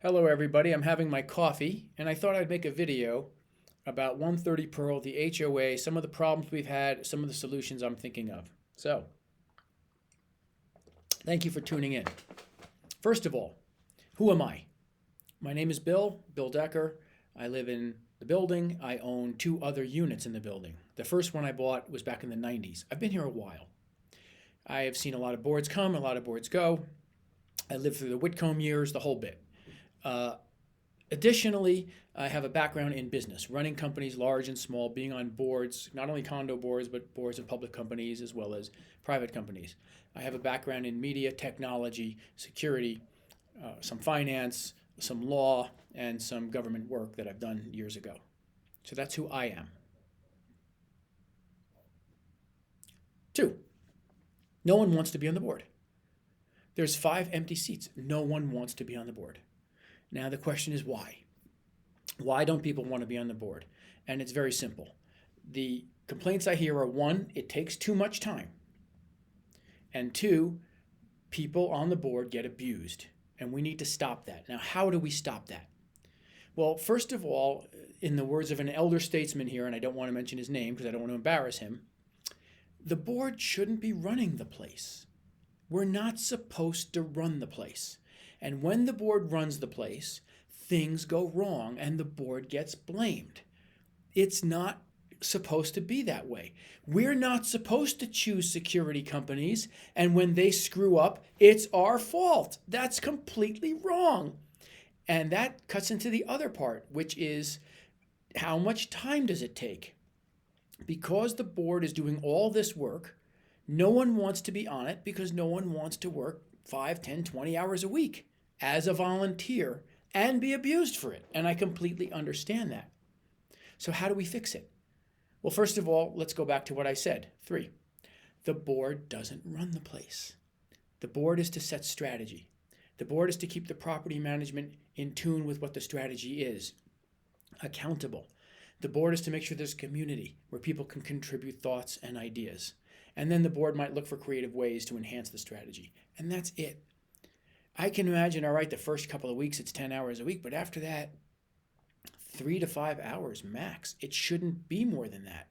Hello everybody, I'm having my coffee and I thought I'd make a video about 130 Pearl, the HOA, some of the problems we've had, some of the solutions I'm thinking of. So, thank you for tuning in. First of all, who am I? My name is Bill Decker. I live in the building. I own two other units in the building. The first one I bought was back in the 90s. I've been here a while. I have seen a lot of boards come, a lot of boards go. I lived through the Whitcomb years, the whole bit. Additionally, I have a background in business, running companies large and small, being on boards, not only condo boards, but boards of public companies as well as private companies. I have a background in media, technology, security, some finance, some law, and some government work that I've done years ago. So that's who I am. 2, no one wants to be on the board. There's 5 empty seats. No one wants to be on the board. Now the question is why? Why don't people want to be on the board? And it's very simple. The complaints I hear are 1, it takes too much time. And 2, people on the board get abused. And we need to stop that. Now, how do we stop that? Well, first of all, in the words of an elder statesman here, and I don't want to mention his name because I don't want to embarrass him, the board shouldn't be running the place. We're not supposed to run the place. And when the board runs the place, things go wrong and the board gets blamed. It's not supposed to be that way. We're not supposed to choose security companies, and when they screw up, it's our fault. That's completely wrong. And that cuts into the other part, which is how much time does it take? Because the board is doing all this work, no one wants to be on it because no one wants to work 5, 10, 20 hours a week as a volunteer and be abused for it. And I completely understand that. So how do we fix it? Well, first of all, let's go back to what I said. 3, the board doesn't run the place. The board is to set strategy. The board is to keep the property management in tune with what the strategy is, accountable. The board is to make sure there's community where people can contribute thoughts and ideas. And then the board might look for creative ways to enhance the strategy. And that's it. I can imagine, all right, the first couple of weeks it's 10 hours a week, but after that, 3 to 5 hours max. It shouldn't be more than that.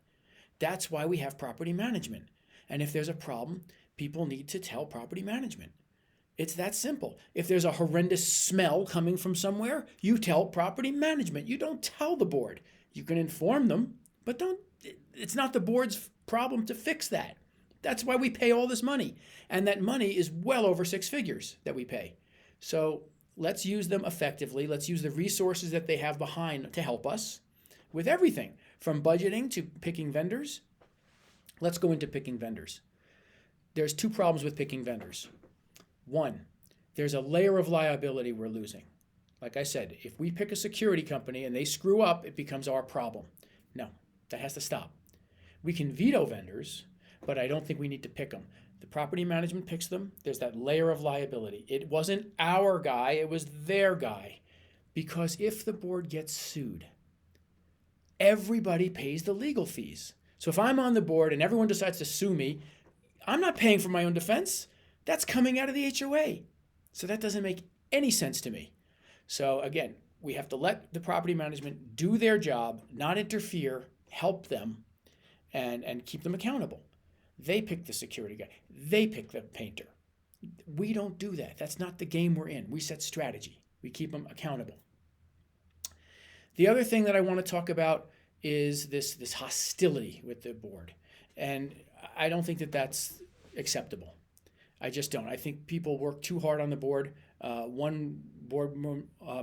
That's why we have property management. And if there's a problem, people need to tell property management. It's that simple. If there's a horrendous smell coming from somewhere, you tell property management. You don't tell the board. You can inform them, but it's not the board's problem to fix that. That's why we pay all this money. And that money is well over 6 figures that we pay. So let's use them effectively. Let's use the resources that they have behind to help us with everything from budgeting to picking vendors. Let's go into picking vendors. There's 2 problems with picking vendors. 1, there's a layer of liability we're losing. Like I said, if we pick a security company and they screw up, it becomes our problem. No, that has to stop. We can veto vendors, but I don't think we need to pick them. The property management picks them. There's that layer of liability. It wasn't our guy, it was their guy. Because if the board gets sued, everybody pays the legal fees. So if I'm on the board and everyone decides to sue me, I'm not paying for my own defense. That's coming out of the HOA. So that doesn't make any sense to me. So again, we have to let the property management do their job, not interfere, help them, and keep them accountable. They pick the security guy. They pick the painter. We don't do that. That's not the game we're in. We set strategy. We keep them accountable. The other thing that I want to talk about is this hostility with the board. And I don't think that that's acceptable. I just don't. I think people work too hard on the board. One board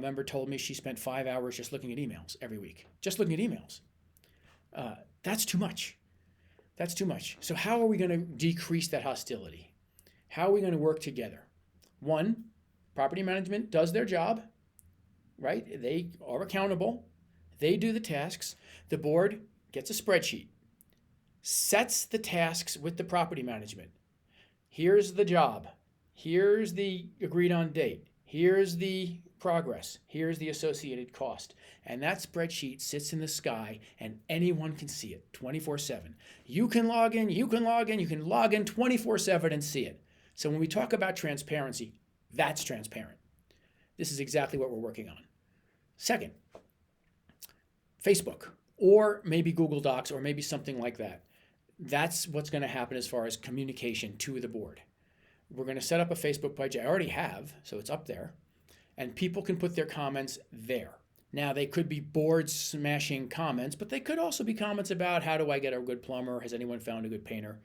member told me she spent 5 hours just looking at emails every week. Just looking at emails. That's too much. That's too much. So how are we going to decrease that hostility? How are we going to work together? 1, property management does their job, right? They are accountable. They do the tasks. The board gets a spreadsheet, sets the tasks with the property management. Here's the job. Here's the agreed on date. Here's the progress. Here's the associated cost. And that spreadsheet sits in the sky and anyone can see it 24/7. You can log in, you can log in, you can log in 24/7 and see it. So when we talk about transparency, that's transparent. this is exactly what we're working on. Second, Facebook, or maybe Google Docs, or maybe something like that. That's what's going to happen as far as communication to the board. We're going to set up a Facebook page. I already have, so it's up there. And people can put their comments there. Now, they could be board smashing comments, but they could also be comments about how do I get a good plumber? Has anyone found a good painter?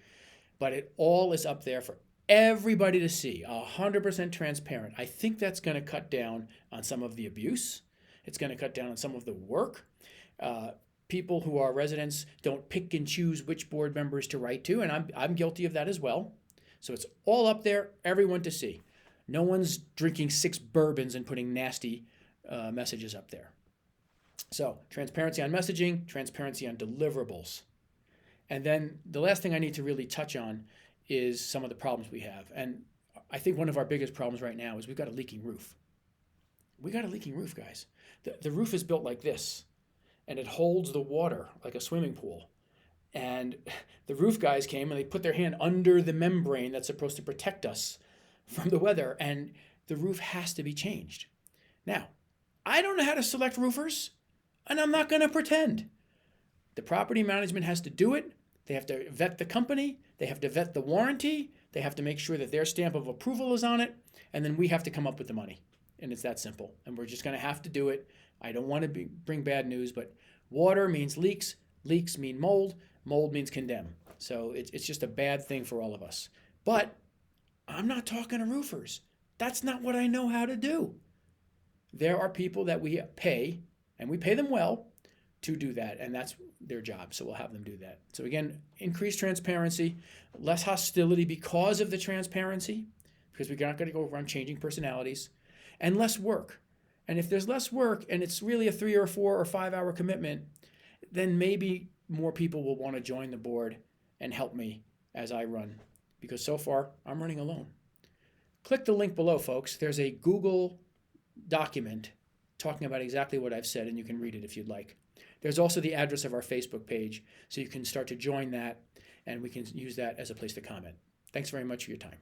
But it all is up there for everybody to see, 100% transparent. I think that's going to cut down on some of the abuse. It's going to cut down on some of the work. People who are residents don't pick and choose which board members to write to, and I'm guilty of that as well. So it's all up there, everyone to see. No one's drinking 6 bourbons and putting nasty messages up there. So transparency on messaging, transparency on deliverables. And then the last thing I need to really touch on is some of the problems we have. And I think one of our biggest problems right now is we've got a leaking roof. We got a leaking roof, guys. The roof is built like this, and it holds the water like a swimming pool. And the roof guys came and they put their hand under the membrane that's supposed to protect us from the weather, and the roof has to be changed. Now, I don't know how to select roofers, and I'm not going to pretend. The property management has to do it. They have to vet the company. They have to vet the warranty. They have to make sure that their stamp of approval is on it, and then we have to come up with the money. And it's that simple, and we're just going to have to do it. I don't want to bring bad news, but water means leaks. Leaks mean mold. Mold means condemn. So it's just a bad thing for all of us. But I'm not talking to roofers. That's not what I know how to do. There are people that we pay, and we pay them well, to do that, and that's their job, so we'll have them do that. So again, increased transparency, less hostility because of the transparency, because we're not going to go around changing personalities, and less work. And if there's less work, and it's really a 3 or 4 or 5 hour commitment, then maybe more people will want to join the board and help me as I run, because so far I'm running alone. Click the link below, folks. There's a Google document talking about exactly what I've said, and you can read it if you'd like. There's also the address of our Facebook page, so you can start to join that, and we can use that as a place to comment. Thanks very much for your time.